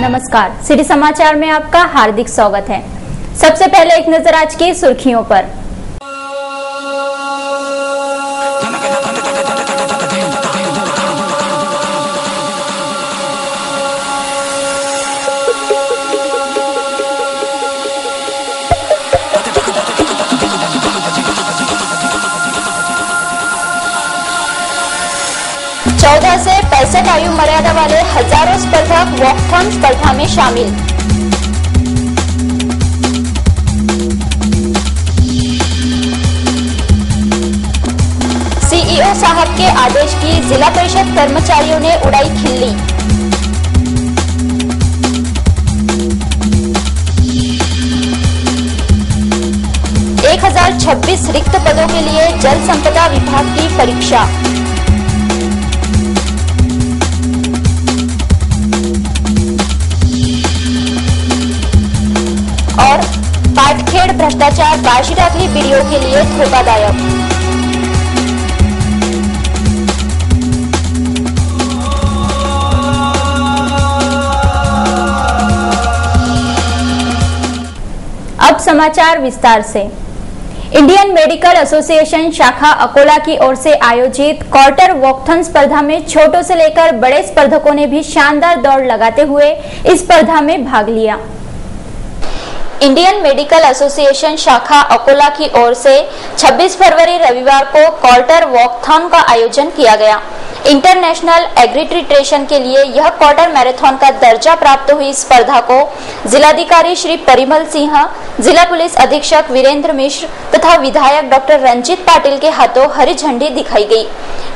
नमस्कार, सिटी समाचार में आपका हार्दिक स्वागत है। सबसे पहले एक नजर आज की सुर्खियों पर। चौदह से 65 आयु मर्यादा वाले हजारों स्पर्धक वॉकथॉन स्पर्धा में शामिल। सीईओ साहब के आदेश की जिला परिषद कर्मचारियों ने उड़ाई खिल्ली। एक 1026 रिक्त पदों के लिए जल संपदा विभाग की परीक्षा। और पाटखेड़ भ्रष्टाचार बार्शीटाकली बीडीओ के लिए धोखादायक। अब समाचार विस्तार से। इंडियन मेडिकल एसोसिएशन शाखा अकोला की ओर से आयोजित क्वार्टर वॉकथॉन स्पर्धा में छोटों से लेकर बड़े स्पर्धकों ने भी शानदार दौड़ लगाते हुए इस स्पर्धा में भाग लिया। इंडियन मेडिकल एसोसिएशन शाखा अकोला की ओर से 26 फरवरी रविवार को क्वार्टर वॉकथॉन का आयोजन किया गया। इंटरनेशनल एग्रीट्रिटेशन के लिए यह क्वार्टर मैराथन का दर्जा प्राप्त हुई स्पर्धा को जिलाधिकारी श्री परिमल सिंह, जिला पुलिस अधीक्षक वीरेंद्र मिश्र तथा विधायक डॉक्टर रंजीत पाटिल के हाथों हरी झंडी दिखाई गई।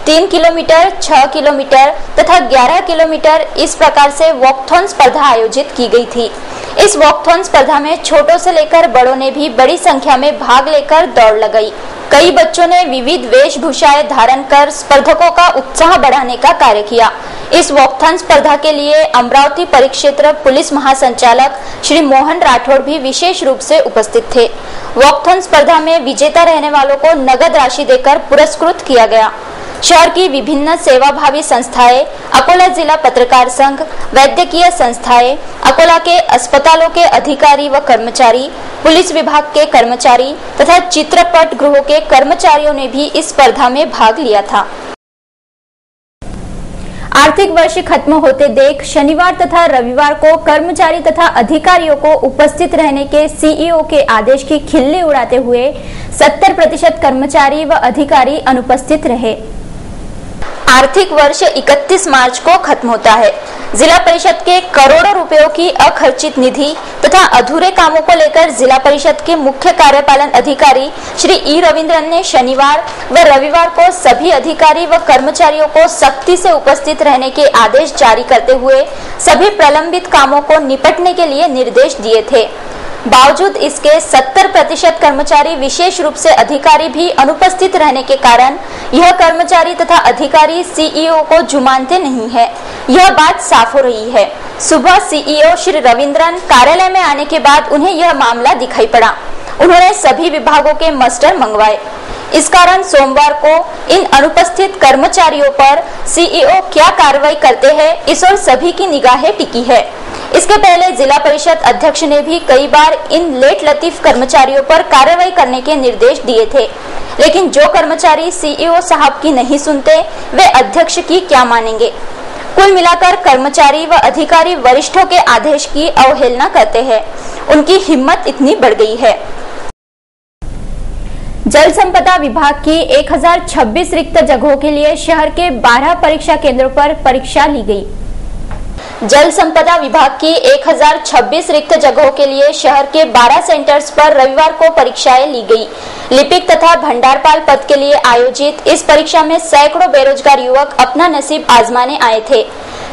3 किलोमीटर, 6 किलोमीटर तथा 11 किलोमीटर इस प्रकार से वॉकथॉन स्पर्धा आयोजित की गई थी। इस वॉकथॉन स्पर्धा में छोटों से लेकर बड़ों ने भी बड़ी संख्या में भाग लेकर दौड़ लगाई। कई बच्चों ने विविध वेशभूषाएं धारण कर स्पर्धकों का उत्साह बढ़ाने का कार्य किया। इस वॉकथॉन स्पर्धा के लिए अमरावती परिक्षेत्र पुलिस महासंचालक श्री मोहन राठौड़ भी विशेष रूप से उपस्थित थे। वॉकथॉन स्पर्धा में विजेता रहने वालों को नगद राशि देकर पुरस्कृत किया गया। शहर की विभिन्न सेवाभावी संस्थाएं, अकोला जिला पत्रकार संघ, वैद्यकीय संस्थाएं, अकोला के अस्पतालों के अधिकारी व कर्मचारी, पुलिस विभाग के कर्मचारी तथा चित्रपट गृहों के कर्मचारियों ने भी इस स्पर्धा में भाग लिया था। आर्थिक वर्ष खत्म होते देख शनिवार तथा रविवार को कर्मचारी तथा अधिकारियों को उपस्थित रहने के सीईओ के आदेश की खिल्ली उड़ाते हुए 70% कर्मचारी व अधिकारी अनुपस्थित रहे। आर्थिक वर्ष 31 मार्च को खत्म होता है। जिला परिषद के करोड़ों रुपयों की अखर्चित निधि तथा अधूरे कामों को लेकर जिला परिषद के मुख्य कार्यपालन अधिकारी श्री ई रविंद्रन ने शनिवार व रविवार को सभी अधिकारी व कर्मचारियों को सख्ती से उपस्थित रहने के आदेश जारी करते हुए सभी प्रलंबित कामों को निपटने के लिए निर्देश दिए थे। बावजूद इसके 70% कर्मचारी, विशेष रूप से अधिकारी भी अनुपस्थित रहने के कारण यह कर्मचारी तथा अधिकारी सीईओ को जुमानते नहीं है। यह बात साफ हो रही है। सुबह सीईओ श्री रविंद्रन कार्यालय में आने के बाद उन्हें यह मामला दिखाई पड़ा। उन्होंने सभी विभागों के मस्टर मंगवाए। इस कारण सोमवार को इन अनुपस्थित कर्मचारियों पर सीईओ क्या कार्रवाई करते हैं, इस ओर सभी की निगाहें टिकी है। इसके पहले जिला परिषद अध्यक्ष ने भी कई बार इन लेट लतीफ कर्मचारियों पर कार्रवाई करने के निर्देश दिए थे, लेकिन जो कर्मचारी सीईओ साहब की नहीं सुनते वे अध्यक्ष की क्या मानेंगे। कुल मिलाकर कर्मचारी व अधिकारी वरिष्ठों के आदेश की अवहेलना करते हैं। उनकी हिम्मत इतनी बढ़ गई है। जल संपदा विभाग की 1026 रिक्त जगहों के लिए शहर के 12 परीक्षा केंद्रों पर परीक्षा ली गई। जल संपदा विभाग की 1026 रिक्त जगहों के लिए शहर के 12 सेंटर्स पर रविवार को परीक्षाएं ली गई। लिपिक तथा भंडारपाल पद के लिए आयोजित इस परीक्षा में सैकड़ों बेरोजगार युवक अपना नसीब आजमाने आए थे।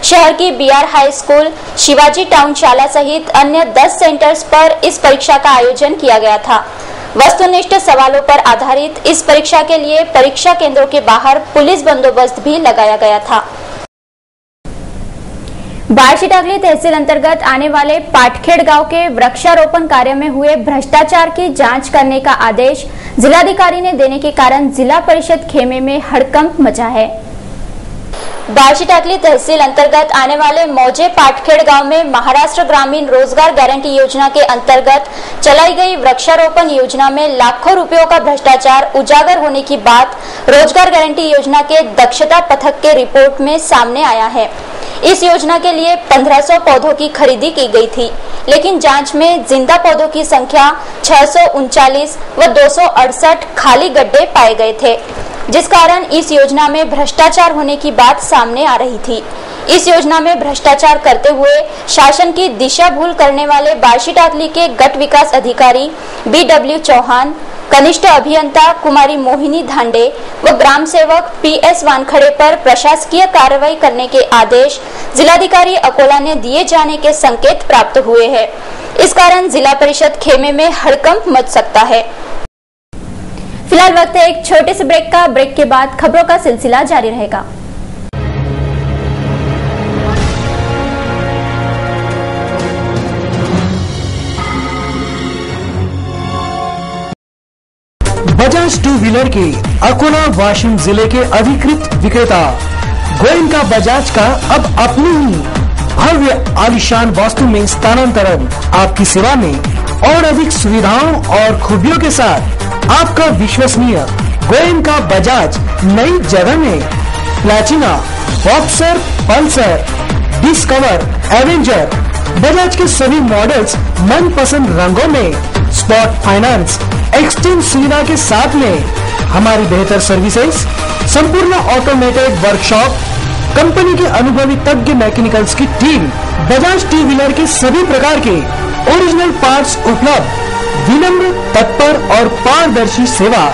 शहर की BR high school, Shivaji town शाला सहित अन्य 10 सेंटर्स पर इस परीक्षा का आयोजन किया गया था। वस्तुनिष्ठ सवालों पर आधारित इस परीक्षा के लिए परीक्षा केंद्रों के बाहर पुलिस बंदोबस्त भी लगाया गया था। बार्शीटाकली तहसील अंतर्गत आने वाले पाटखेड़ गांव के वृक्षारोपण कार्य में हुए भ्रष्टाचार की जांच करने का आदेश जिलाधिकारी ने देने के कारण जिला परिषद खेमे में हड़कंप मचा है। बार्शीटाकली तहसील अंतर्गत आने वाले मौजे पाटखेड़ गांव में महाराष्ट्र ग्रामीण रोजगार गारंटी योजना के अंतर्गत चलाई गई वृक्षारोपण योजना में लाखों रुपयों का भ्रष्टाचार उजागर होने की बात रोजगार गारंटी योजना के दक्षता पथक के रिपोर्ट में सामने आया है। इस योजना के लिए 1500 पौधों की खरीदी की गई थी, लेकिन जांच में जिंदा पौधों की संख्या 639 व 268 खाली गड्ढे पाए गए थे, जिस कारण इस योजना में भ्रष्टाचार होने की बात सामने आ रही थी। इस योजना में भ्रष्टाचार करते हुए शासन की दिशा भूल करने वाले बार्शीटाकली के गट विकास अधिकारी BW चौहान, कनिष्ठ अभियंता कुमारी मोहिनी धांडे व ग्राम सेवक PS वानखड़े पर प्रशासकीय कार्रवाई करने के आदेश जिलाधिकारी अकोला ने दिए जाने के संकेत प्राप्त हुए हैं। इस कारण जिला परिषद खेमे में हड़कंप मच सकता है। फिलहाल वक्त है एक छोटे से ब्रेक का। ब्रेक के बाद खबरों का सिलसिला जारी रहेगा। बजाज टू व्हीलर के अकोला वाशिम जिले के अधिकृत विक्रेता गोयनका बजाज का अब अपनी ही भव्य आलीशान वास्तु में स्थानांतरण आपकी सेवा में और अधिक सुविधाओं और खूबियों के साथ आपका विश्वसनीय गोयनका बजाज नई जगह में Platina, boxer, Pulsar, discover, Avenger Bajaj के सभी मॉडल्स मनपसंद रंगों में स्पॉट फाइनेंस एक्सचेंज सुविधा के साथ में हमारी बेहतर सर्विसेज, संपूर्ण ऑटोमेटेड वर्कशॉप, कंपनी के अनुभवी तज्ञ मैकेनिकल्स की टीम, बजाज टू व्हीलर के सभी प्रकार के ओरिजिनल पार्ट्स उपलब्ध, विनम्र, तत्पर और पारदर्शी सेवा।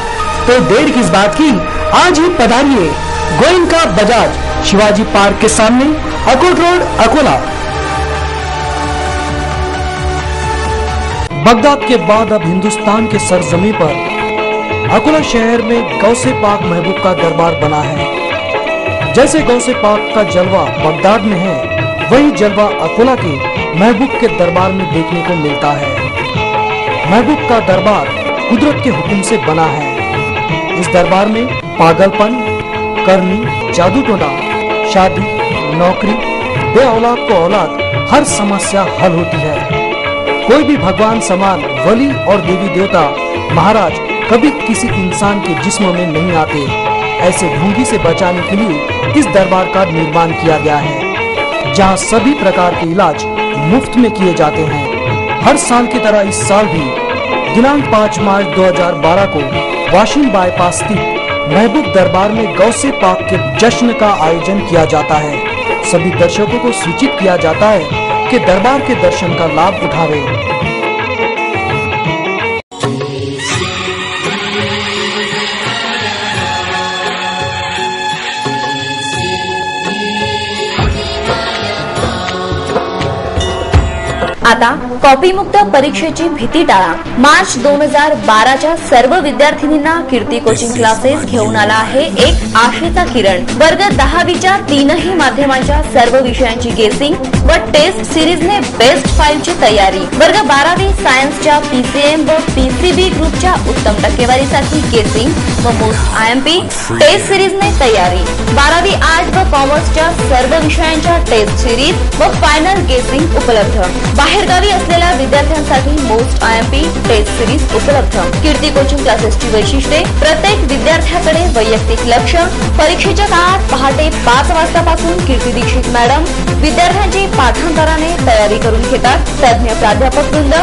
तो देर किस बात की, आज ही पधारिए गोयनका बजाज, शिवाजी पार्क के सामने, अकोट रोड, अकोला। बगदाद के बाद अब हिंदुस्तान के सरजमी पर अकोला शहर में गौसे पाक महबूब का दरबार बना है। जैसे गौसे पाक का जलवा बगदाद में है, वही जलवा अकोला के महबूब के दरबार में देखने को मिलता है। महबूब का दरबार कुदरत के हुक्म से बना है। इस दरबार में पागलपन, करनी, जादू टोना, शादी, नौकरी, बे औलाद को औलाद, हर समस्या हल होती है। कोई भी भगवान समान वली और देवी देवता महाराज कभी किसी इंसान के जिस्म में नहीं आते। ऐसे ढोंगी से बचाने के लिए इस दरबार का निर्माण किया गया है, जहां सभी प्रकार के इलाज मुफ्त में किए जाते हैं। हर साल की तरह इस साल भी दिनांक 5 मार्च 2012 को वाशिम बाईपास स्थित महबूब दरबार में गौसे पाक के जश्न का आयोजन किया जाता है। सभी दर्शकों को सूचित किया जाता है कि दरबार के दर्शन का लाभ उठावे। आता कॉपीमुक्त परीक्षेची भीती टाळा। मार्च 2012च्या सर्व विद्यार्थिनींना कीर्ती कोचिंग क्लासेस घेऊन आला आहे एक आशेचा किरण। वर्ग 10वीच्या तीनही माध्यमांच्या सर्व विषयांची गेसिंग व टेस्ट सिरीजने बेस्ट फाईलची तयारी। वर्ग 12वी सायन्सच्या PCM व PCB ग्रुपच्या उत्तम टक्केवारीसाठी गेसिंग व मोस्ट IMP टेस्ट सिरीजने तयारी। 12वी आर्ट व कॉमर्सच्या सर्व विषयांच्या टेस्ट सिरीज व फायनल गेसिंग उपलब्ध। बाहेरगावी असलेल्या विद्यार्थ्यांसाठी मोस्ट IMP टेस्ट सिरीज उपलब्ध। कीर्ती कोचिंग क्लासेसची वैशिष्ट्ये: प्रत्येक विद्यार्थ्याकडे वैयक्तिक लक्ष। परीक्षेच्या काळात पहाटे 5 वाजतापासून कीर्ती दीक्षित मॅडम विद्यार्थ्यांची पाठांतराने तयारी करून घेतात। तज्ञ प्राध्यापक वृंद,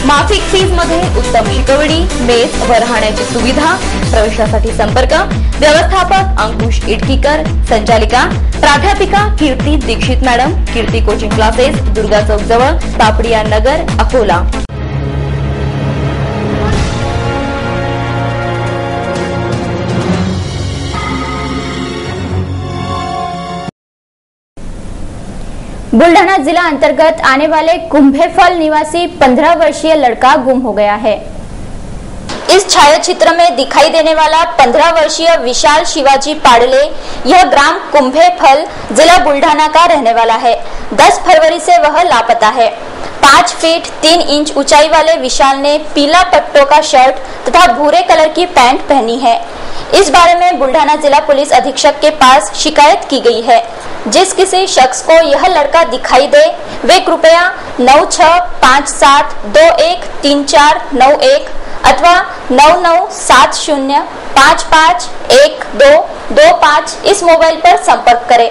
माफिक फीज मध्ये उत्तम शिकवणी, मेस व राहण्याची सुविधा। प्रवेशासाठी संपर्क: व्यवस्थापक अंकुश इटकीकर, संचालिका प्राध्यापिका कीर्ती दीक्षित मॅडम, कीर्ती कोचिंग क्लासेस, दुर्गा चौक जवळ, तापडिया नगर, अकोला। बुल्ढाना जिला अंतर्गत आने वाले कुंभेफल निवासी 15 वर्षीय लड़का गुम हो गया है। इस छायाचित्र में दिखाई देने वाला 15 वर्षीय विशाल शिवाजी पाड़ले यह ग्राम कुंभेफल जिला बुल्ढाना का रहने वाला है। 10 फरवरी से वह लापता है। 5 फीट 3 इंच ऊंचाई वाले विशाल ने पीला पट्टों का शर्ट तथा भूरे कलर की पैंट पहनी है। इस बारे में बुल्ढाना जिला पुलिस अधीक्षक के पास शिकायत की गई है। जिस किसी शख्स को यह लड़का दिखाई दे वे कृपया 9657213491 अथवा 9970551225 इस मोबाइल पर संपर्क करें।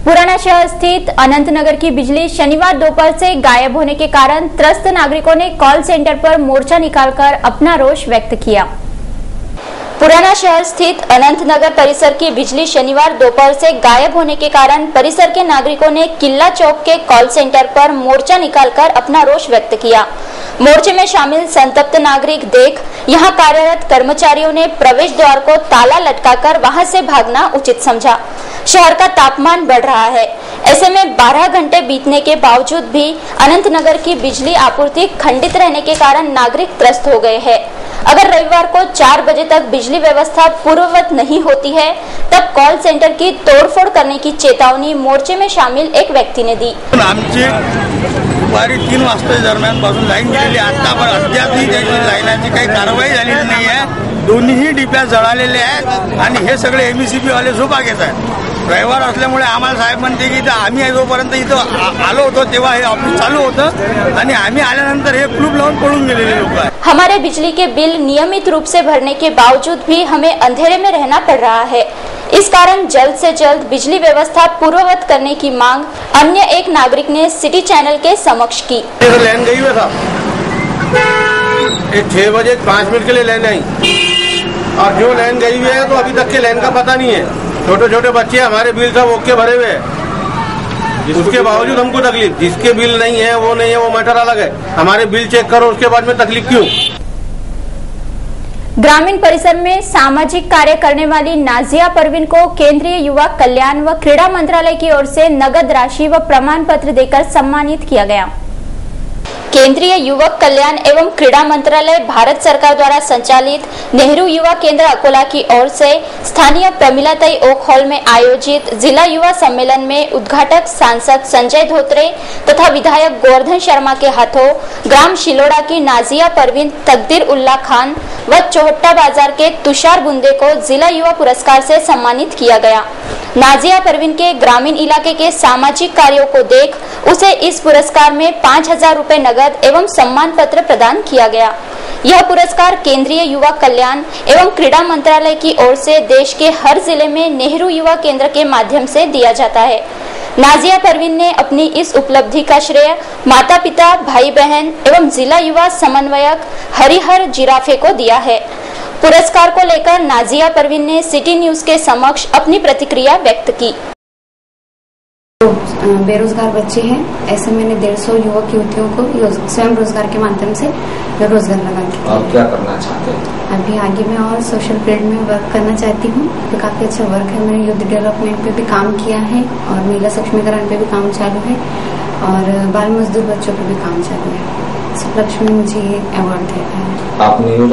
पुराना शहर स्थित अनंतनगर की बिजली शनिवार दोपहर से गायब होने के कारण त्रस्त नागरिकों ने कॉल सेंटर पर मोर्चा निकालकर अपना रोष व्यक्त किया। पुराना शहर स्थित अनंतनगर परिसर की बिजली शनिवार दोपहर से गायब होने के कारण परिसर के नागरिकों ने किला चौक के कॉल सेंटर पर मोर्चा निकालकर अपना रोष व्यक्त किया। मोर्चे में शामिल संतप्त नागरिक देख यहां कार्यरत कर्मचारियों ने प्रवेश द्वार को ताला लटकाकर वहां से भागना उचित समझा। शहर का तापमान बढ़ रहा है, ऐसे में 12 घंटे बीतने के बावजूद भी अनंतनगर की बिजली आपूर्ति खंडित रहने के कारण नागरिक त्रस्त हो गए हैं। अगर रविवार को 4 बजे तक बिजली व्यवस्था पूर्ववत नहीं होती है तब कॉल सेंटर की तोड़फोड़ करने की चेतावनी मोर्चे में शामिल एक व्यक्ति ने दी। दुपारी 3 वाजता दरम्यान पासून लाईन गेलेली आतापर्यंत अद्यापही त्याची लाईनाची काही कारवाई झालेली नाही आहे। दोन्ही डिप्या जळालेले आहेत आणि हे सगळे एमईसीबी वाले झोपा घेत आहेत। रविवार असल्यामुळे आम्हाला साहेब म्हणते की आम्ही जोपर्यंत इथं आलो होतो तेव्हा हे ऑफिस चालू होतं आणि आम्ही आल्यानंतर हे क्लूब लावून पळून गेलेले लोक आहेत। हमारे बिजली के बिल नियमित रूप से भरने के बावजूद भी हमें अंधेरे में रहना पड़ रहा है। इस कारण जल्द से जल्द बिजली व्यवस्था पूर्ववत करने की मांग अन्य एक नागरिक ने सिटी चैनल के समक्ष की। लाइन गई हुआ था 6 बजे 5 मिनट के लिए लाइन आई और जो लाइन गई हुई है तो अभी तक के लाइन का पता नहीं है। छोटे छोटे बच्चे हमारे बिल सब ओके भरे हुए हैं, उसके बावजूद हमको तकलीफ। जिसके बिल नहीं है वो नहीं है, वो मैटर अलग है। हमारे बिल चेक करो उसके बाद में तकलीफ क्यों। ग्रामीण परिसर में सामाजिक कार्य करने वाली नाजिया परवीन को केंद्रीय युवा कल्याण व क्रीड़ा मंत्रालय की ओर से नगद राशि व प्रमाण पत्र देकर सम्मानित किया गया। केंद्रीय युवक कल्याण एवं क्रीड़ा मंत्रालय भारत सरकार द्वारा संचालित नेहरू युवा केंद्र अकोला की ओर से स्थानीय प्रमिलाताई ओक हॉल में आयोजित जिला युवा सम्मेलन में उद्घाटक सांसद संजय धोत्रे तथा विधायक गोवर्धन शर्मा के हाथों ग्राम शिलोड़ा की नाजिया परवीन तकदीर उल्ला खान व चौहट्टा बाजार के तुषार बुंदे को जिला युवा पुरस्कार से सम्मानित किया गया। नाजिया परवीन के ग्रामीण इलाके के सामाजिक कार्यों को देख उसे इस पुरस्कार में 5,000 रुपए नगद एवं सम्मान पत्र प्रदान किया गया। यह पुरस्कार केंद्रीय युवा कल्याण एवं क्रीड़ा मंत्रालय की ओर से देश के हर जिले में नेहरू युवा केंद्र के माध्यम से दिया जाता है। नाजिया परवीन ने अपनी इस उपलब्धि का श्रेय माता पिता, भाई बहन एवं जिला युवा समन्वयक हरिहर जिराफे को दिया है। पुरस्कार को लेकर नाजिया परवीन ने सिटी न्यूज के समक्ष अपनी प्रतिक्रिया व्यक्त की। बेरोजगार बच्चे हैं, ऐसे मैंने 150 युवक युवतियों को स्वयं रोजगार के माध्यम से रोजगार लगा के। आप क्या करना चाहते हैं? अभी आगे मैं और सोशल फील्ड में वर्क करना चाहती हूँ। तो काफी अच्छा वर्क है। मैंने यूथ डेवलपमेंट पे भी काम किया है और महिला सक्षमीकरण पे भी काम चालू है और बाल मजदूर बच्चों पे भी काम चालू है। इस उपलक्ष्य में मुझे ये अवार्ड दिया है। आप नेहरू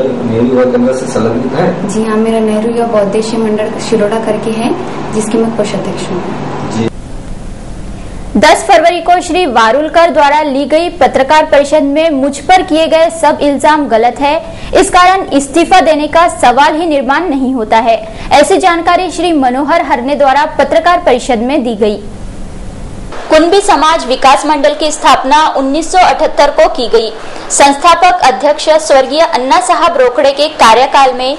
युवा केंद्र से संलग्नित है? जी हाँ, मेरा नेहरू युवा बौद्देश्य मंडल शिरोड़ा करके है जिसकी मैं कोषाध्यक्ष हूँ। 10 फरवरी को श्री वारुलकर द्वारा ली गई पत्रकार परिषद में मुझ पर किए गए सब इल्जाम गलत है, इस कारण इस्तीफा देने का सवाल ही निर्माण नहीं होता है। ऐसी जानकारी श्री मनोहर हरने द्वारा पत्रकार परिषद में दी गई। कुंभी समाज विकास मंडल की स्थापना 1978 को की गई। संस्थापक अध्यक्ष स्वर्गीय अन्ना साहब रोकड़े के कार्यकाल में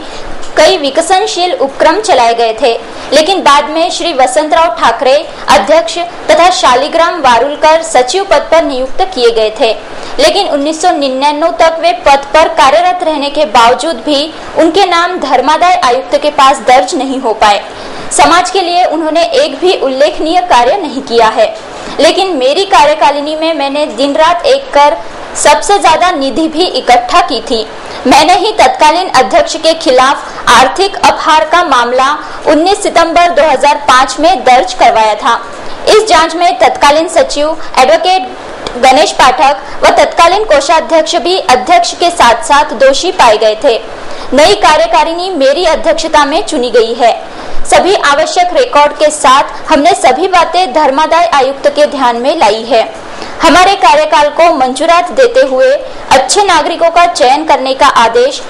कई विकसनशील उपक्रम चलाए गए थे, लेकिन बाद में श्री वसंतराव ठाकरे अध्यक्ष तथा शालिग्राम वारुलकर सचिव पद पर नियुक्त किए गए थे, लेकिन 1999 तक वे पद पर कार्यरत रहने के बावजूद भी उनके नाम धर्मादाय आयुक्त के पास दर्ज नहीं हो पाए। समाज के लिए उन्होंने एक भी उल्लेखनीय कार्य नहीं किया है, लेकिन मेरी कार्यकालिनी में मैंने दिन रात एक कर सबसे ज्यादा निधि भी इकट्ठा की थी। मैंने ही तत्कालीन अध्यक्ष के खिलाफ आर्थिक अपहार का मामला 19 सितंबर 2005 में दर्ज करवाया था। इस जांच में तत्कालीन सचिव एडवोकेट गणेश पाठक व तत्कालीन कोषाध्यक्ष भी अध्यक्ष के साथ साथ दोषी पाए गए थे। नई कार्यकारिणी मेरी अध्यक्षता में चुनी गई है। सभी आवश्यक रिकॉर्ड के साथ हमने सभी बातें धर्मादाय आयुक्त के ध्यान में लाई है। हमारे कार्यकाल को मंजूरात देते हुए अच्छे नागरिकों का चयन करने का आदेश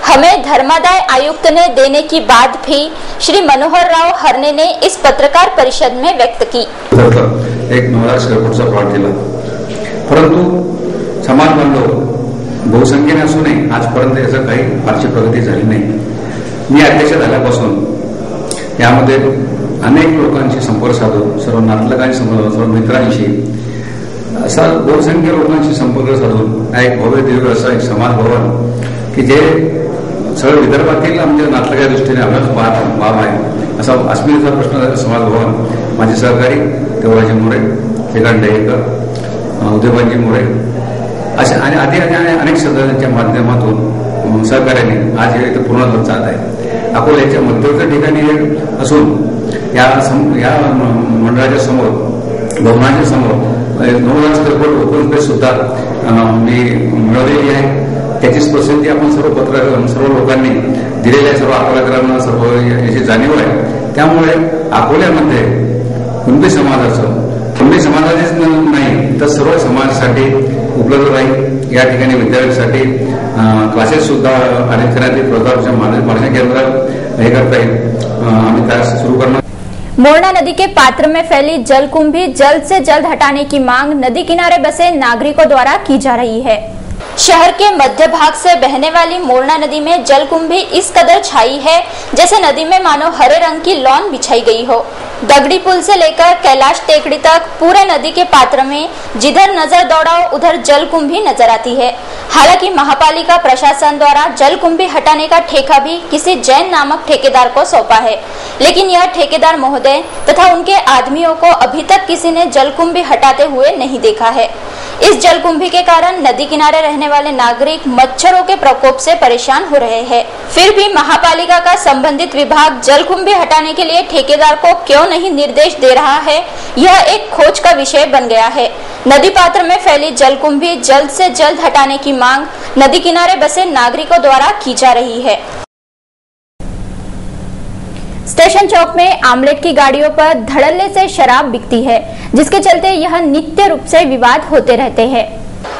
हमें धर्मादाय आयुक्त ने देने की बात भी श्री मनोहर राव हरणे ने इस पत्रकार परिषद में व्यक्त की। एक 9,000 स्क्वेअर फूटचा प्लॉट दिला, परंतु समाज बांधव बहुसंख्येने असूनही आजपर्यंत याचं काही फारशी प्रगती झाली नाही। मी अध्यक्ष झाल्यापासून यामध्ये अनेक लोकांशी संपर्क साधून, सर्व नातलगांशी, सर्व मित्रांशी, असा बहुसंख्य लोकांशी संपर्क साधून एक भव्य दिव्य असा एक समाज भवन की जे सगळं विदर्भातील आमच्या नातलगाच्या दृष्टीने आम्हाला बाब आहे असा अस्मितेचा प्रश्न समाज भवन माझे सहकारी देवराजी मोरे, श्रीकांत डेहेकर, उदयभानजी मोरे अशा आणि आधी अनेक सदस्यांच्या माध्यमातून सहकार्याने आज हे इथं पूर्ण जात आहे। अकोल्याच्या मध्यवर्ती ठिकाणी हे असून या मंडळाच्या समोर, भवनाच्या समोर 9,000 स्क्वेअर फूट ओपन स्पेस सुद्धा मी मिळवलेली आहे। त्याचीच पसंती आपण सर्व लोकांनी दिलेल्या सर्व अकोल्याकरांना सर्व याची जाणीव आहे। त्यामुळे अकोल्यामध्ये कुणबी समाजाचेच नाही तर सर्व समाजासाठी उपलब्ध राहील। या ठिकाणी विद्यार्थ्यांसाठी क्लासेस सुद्धा अरेंज करण्यात येईल। प्रतापच्या मार्गदर्शन केंद्रात हे करता येईल। आम्ही त्यास सुरू करणार। मोरना नदी के पात्र में फैली जलकुंभी जल्द से जल्द हटाने की मांग नदी किनारे बसे नागरिकों द्वारा की जा रही है। शहर के मध्य भाग से बहने वाली मोरना नदी में जलकुंभी इस कदर छाई है जैसे नदी में मानो हरे रंग की लॉन बिछाई गई हो। दगड़ी पुल से लेकर कैलाश टेकड़ी तक पूरे नदी के पात्र में जिधर नजर दौड़ाओ उधर जलकुंभी नजर आती है। हालांकि महापालिका प्रशासन द्वारा जलकुंभी हटाने का ठेका भी किसी जैन नामक ठेकेदार को सौंपा है, लेकिन यह ठेकेदार महोदय तथा उनके आदमियों को अभी तक किसी ने जलकुंभी हटाते हुए नहीं देखा है। इस जलकुंभी के कारण नदी किनारे रहने वाले नागरिक मच्छरों के प्रकोप से परेशान हो रहे हैं। फिर भी महापालिका का संबंधित विभाग जलकुंभी हटाने के लिए ठेकेदार को क्यों नहीं निर्देश दे रहा है, यह एक खोज का विषय बन गया है। नदी पात्र में फैली जलकुंभी जल्द से जल्द हटाने की मांग नदी किनारे बसे नागरिकों द्वारा की जा रही है। स्टेशन चौक में आमलेट की गाड़ियों पर धड़ल्ले से शराब बिकती है, जिसके चलते यह नित्य रूप से विवाद होते रहते हैं।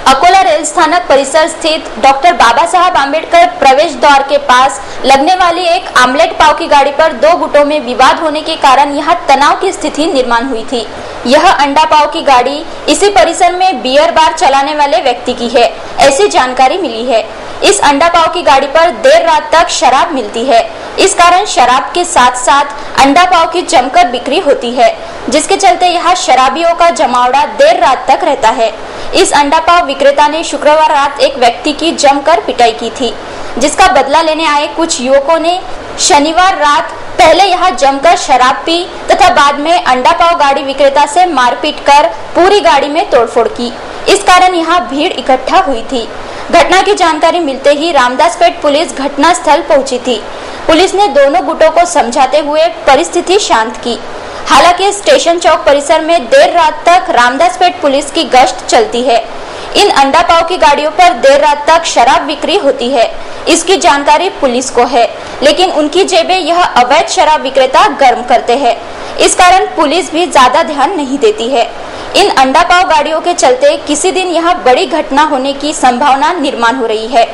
अकोला रेल स्थानक परिसर स्थित डॉक्टर बाबा साहब आम्बेडकर प्रवेश द्वार के पास लगने वाली एक आमलेट पाव की गाड़ी पर दो गुटों में विवाद होने के कारण यहाँ तनाव की स्थिति निर्माण हुई थी। यह अंडा पाव की गाड़ी इसी परिसर में बियर बार चलाने वाले व्यक्ति की है, ऐसी जानकारी मिली है। इस अंडा पाव की गाड़ी पर देर रात तक शराब मिलती है। इस कारण शराब के साथ साथ अंडा पाव की जमकर बिक्री होती है, जिसके चलते यहाँ शराबियों का जमावड़ा देर रात तक रहता है। इस अंडा पाव विक्रेता ने शुक्रवार रात एक व्यक्ति की जमकर पिटाई की थी, जिसका बदला लेने आए कुछ युवकों ने शनिवार रात पहले यहाँ जमकर शराब पी तथा बाद में अंडा पाव गाड़ी विक्रेता से मारपीट कर पूरी गाड़ी में तोड़फोड़ की। इस कारण यहाँ भीड़ इकट्ठा हुई थी। घटना की जानकारी मिलते ही रामदासपेट पुलिस घटनास्थल पहुंची थी। पुलिस ने दोनों गुटों को समझाते हुए परिस्थिति शांत की। हालांकि स्टेशन चौक परिसर में देर रात तक रामदासपेट पुलिस की गश्त चलती है। इन अंडा पाव की गाड़ियों पर देर रात तक शराब बिक्री होती है, इसकी जानकारी पुलिस को है, लेकिन उनकी जेबें यह अवैध शराब विक्रेता गर्म करते हैं। इस कारण पुलिस भी ज्यादा ध्यान नहीं देती है। इन अंडा पाव गाड़ियों के चलते किसी दिन यहाँ बड़ी घटना होने की संभावना निर्माण हो रही है।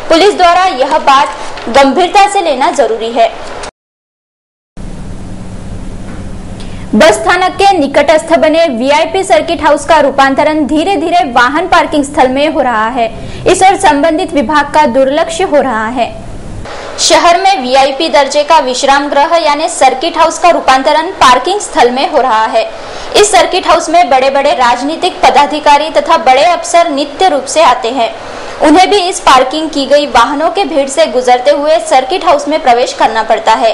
पुलिस द्वारा यह बात गंभीरता से लेना जरूरी है। बस स्थानक के निकटस्थ बने वीआईपी सर्किट हाउस का रूपांतरण धीरे धीरे वाहन पार्किंग स्थल में हो रहा है। इस ओर संबंधित विभाग का दुर्लक्ष्य हो रहा है। शहर में वीआईपी दर्जे का विश्राम गृह यानी सर्किट हाउस का रूपांतरण पार्किंग स्थल में हो रहा है। इस सर्किट हाउस में बड़े बड़े राजनीतिक पदाधिकारी तथा बड़े अफसर नित्य रूप से आते हैं। उन्हें भी इस पार्किंग की गई वाहनों के भीड़ से गुजरते हुए सर्किट हाउस में प्रवेश करना पड़ता है।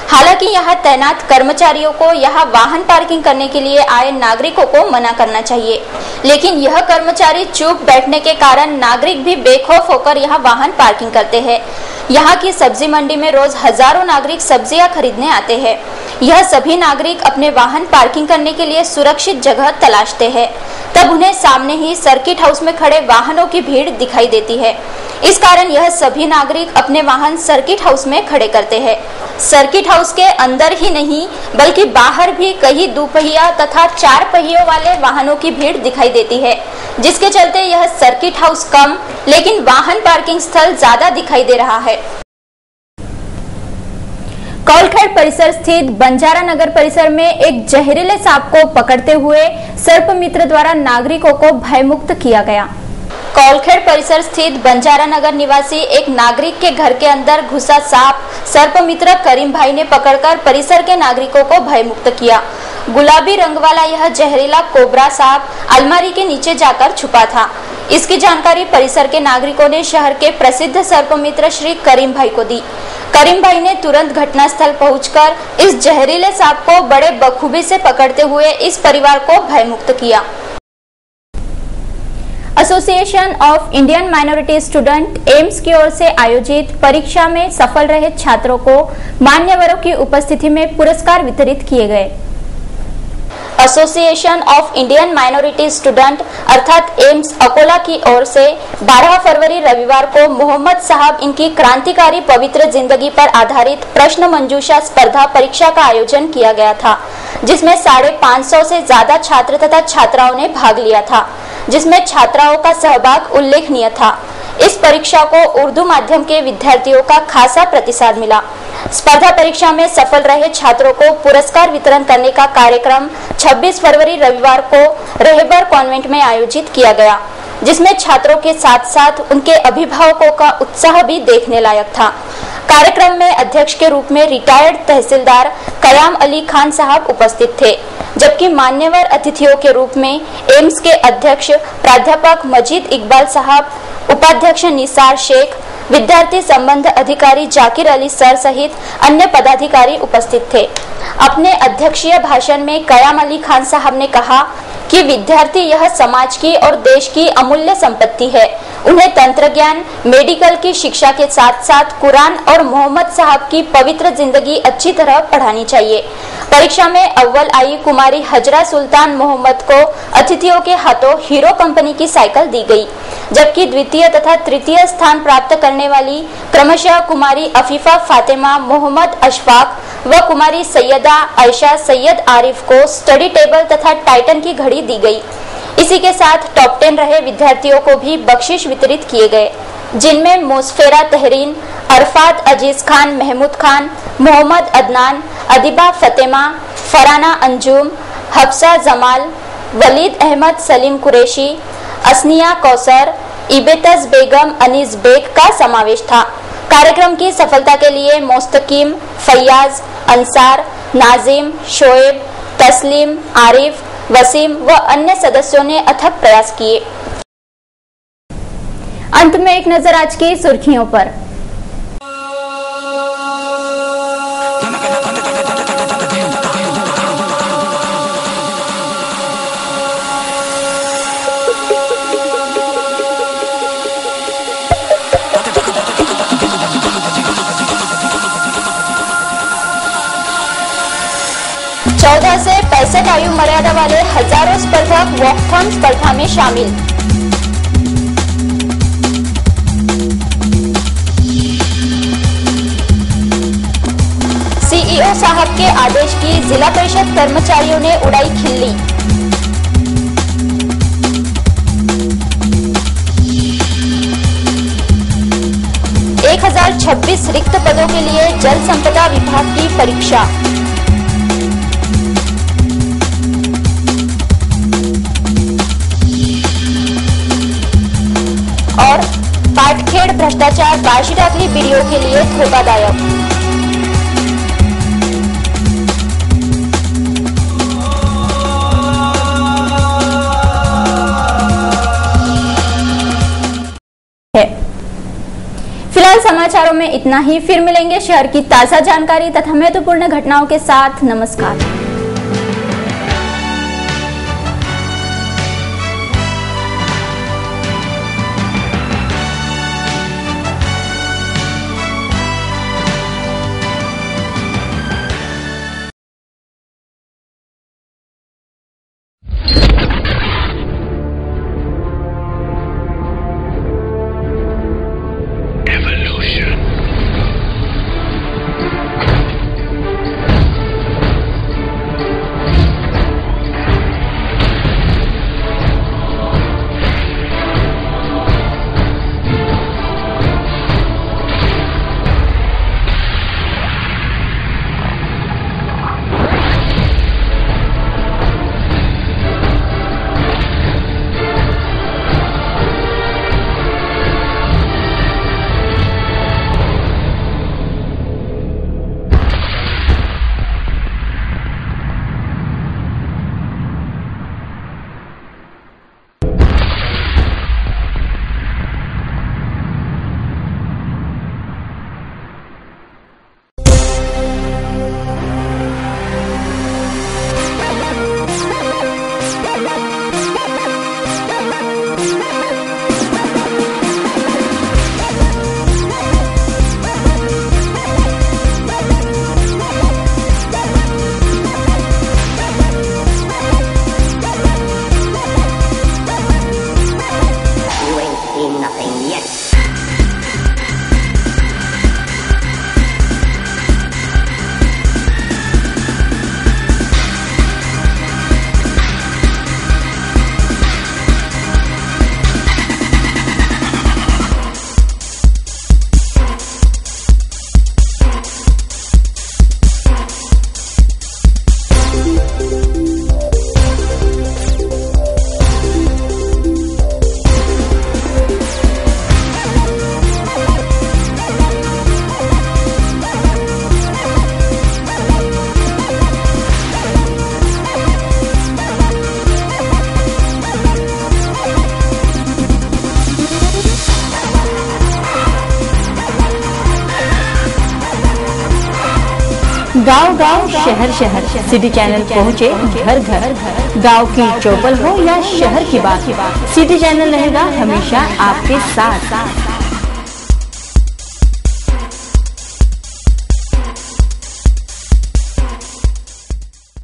हालांकि यहाँ तैनात कर्मचारियों को यहाँ वाहन पार्किंग करने के लिए आए नागरिकों को मना करना चाहिए, लेकिन यह कर्मचारी चुप बैठने के कारण नागरिक भी बेखौफ होकर यहाँ वाहन पार्किंग करते हैं। यहाँ की सब्जी मंडी में रोज हजारों नागरिक सब्जियां खरीदने आते हैं। यह सभी नागरिक अपने वाहन पार्किंग करने के लिए सुरक्षित जगह तलाशते हैं, तब उन्हें सामने ही सर्किट हाउस में खड़े वाहनों की भीड़ दिखाई देती है। इस कारण यह सभी नागरिक अपने वाहन सर्किट हाउस में खड़े करते हैं। सर्किट हाउस के अंदर ही नहीं बल्कि बाहर भी कई दुपहिया तथा 4 पहियों वाले वाहनों की भीड़ दिखाई देती है, जिसके चलते यह सर्किट हाउस कम लेकिन वाहन पार्किंग स्थल ज्यादा दिखाई दे रहा है। कौलखेड़ परिसर स्थित बंजारा नगर परिसर में एक जहरीले सांप को पकड़ते हुए सर्प मित्र द्वारा नागरिकों को भयमुक्त किया गया। कौलखेड़ परिसर स्थित बंजारा नगर निवासी एक नागरिक के घर के अंदर घुसा सांप सर्प मित्र करीम भाई ने पकड़कर परिसर के नागरिकों को भयमुक्त किया। गुलाबी रंग वाला यह जहरीला कोबरा सांप अलमारी के नीचे जाकर छुपा था। इसकी जानकारी परिसर के नागरिकों ने शहर के प्रसिद्ध सर्प मित्र श्री करीम भाई को दी। करीम भाई ने तुरंत घटनास्थल पहुंचकर इस जहरीले सांप को बड़े बखूबी से पकड़ते हुए इस परिवार को भयमुक्त किया। Association of Indian minority student AIIMS की ओर से आयोजित परीक्षा में सफल रहे छात्रों को मान्यवरों की उपस्थिति में पुरस्कार वितरित किए गए। Association of Indian minority student अर्थात एम्स अकोला की ओर से 12 फरवरी रविवार को मोहम्मद साहब इनकी क्रांतिकारी पवित्र जिंदगी पर आधारित प्रश्न मंजूषा स्पर्धा परीक्षा का आयोजन किया गया था, जिसमें 550 से ज्यादा छात्र तथा छात्राओं ने भाग लिया था, जिसमें छात्राओं का सहभाग उल्लेखनीय था। इस परीक्षा को उर्दू माध्यम के विद्यार्थियों का खासा प्रतिसाद मिला। स्पर्धा परीक्षा में सफल रहे छात्रों को पुरस्कार वितरण करने का कार्यक्रम 26 फरवरी रविवार को रहबर कॉन्वेंट में आयोजित किया गया, जिसमें छात्रों के साथ साथ उनके अभिभावकों का उत्साह भी देखने लायक था। कार्यक्रम में अध्यक्ष के रूप में रिटायर्ड तहसीलदार कयाम अली खान साहब उपस्थित थे, जबकि मान्यवर अतिथियों के रूप में एम्स के अध्यक्ष प्राध्यापक मजीद इकबाल साहब, उपाध्यक्ष निसार शेख, विद्यार्थी संबंध अधिकारी जाकिर अली सर सहित अन्य पदाधिकारी उपस्थित थे। अपने अध्यक्षीय भाषण में कयाम अली खान साहब ने कहा कि विद्यार्थी यह समाज की और देश की अमूल्य संपत्ति है। उन्हें तंत्र ज्ञान, मेडिकल की शिक्षा के साथ साथ कुरान और मोहम्मद साहब की पवित्र जिंदगी अच्छी तरह पढ़ानी चाहिए। परीक्षा में अव्वल आई कुमारी हजरा सुल्तान मोहम्मद को अतिथियों के हाथों हीरो कंपनी की साइकिल दी गई, जबकि द्वितीय तथा तृतीय स्थान प्राप्त करने वाली क्रमशः कुमारी अफीफा फातिमा मोहम्मद अशफाक व कुमारी सैयदा आयशा सैयद आरिफ को स्टडी टेबल तथा टाइटन की घड़ी दी गई। इसी के साथ टॉप 10 रहे विद्यार्थियों को भी बख्शिश वितरित किए गए, जिनमें मोसफेरा तहरीन, अरफात अजीज खान महमूद खान, मोहम्मद अदनान, अदिबा फतेमा, फराना अंजुम, हफ्सा जमाल, वलीद अहमद सलीम कुरैशी, असनिया कौसर, इबेतस बेगम अनीस बेग का समावेश था। कार्यक्रम की सफलता के लिए मोस्तकीम, फैयाज, अंसार, नाजिम, शोएब, तस्लीम, आरिफ, वसीम व अन्य सदस्यों ने अथक प्रयास किए। अंत में एक नजर आज की सुर्खियों पर। से 65 आयु मर्यादा वाले हजारों स्पर्धक वॉकथॉन स्पर्धा में शामिल। सीईओ साहब के आदेश की जिला परिषद कर्मचारियों ने उड़ाई खिल्ली। एक 1026 रिक्त पदों के लिए जल संपदा विभाग की परीक्षा। और पाटखेड़ भ्रष्टाचार बाशी डाकली बीडीओ के लिए धोखादायक। फिलहाल समाचारों में इतना ही। फिर मिलेंगे शहर की ताजा जानकारी तथा महत्वपूर्ण घटनाओं के साथ। नमस्कार। गांव गांव शहर शहर सिटी चैनल पहुंचे घर घर। गांव की चौपल हो या शहर की बात, सिटी चैनल रहेगा हमेशा आपके साथ।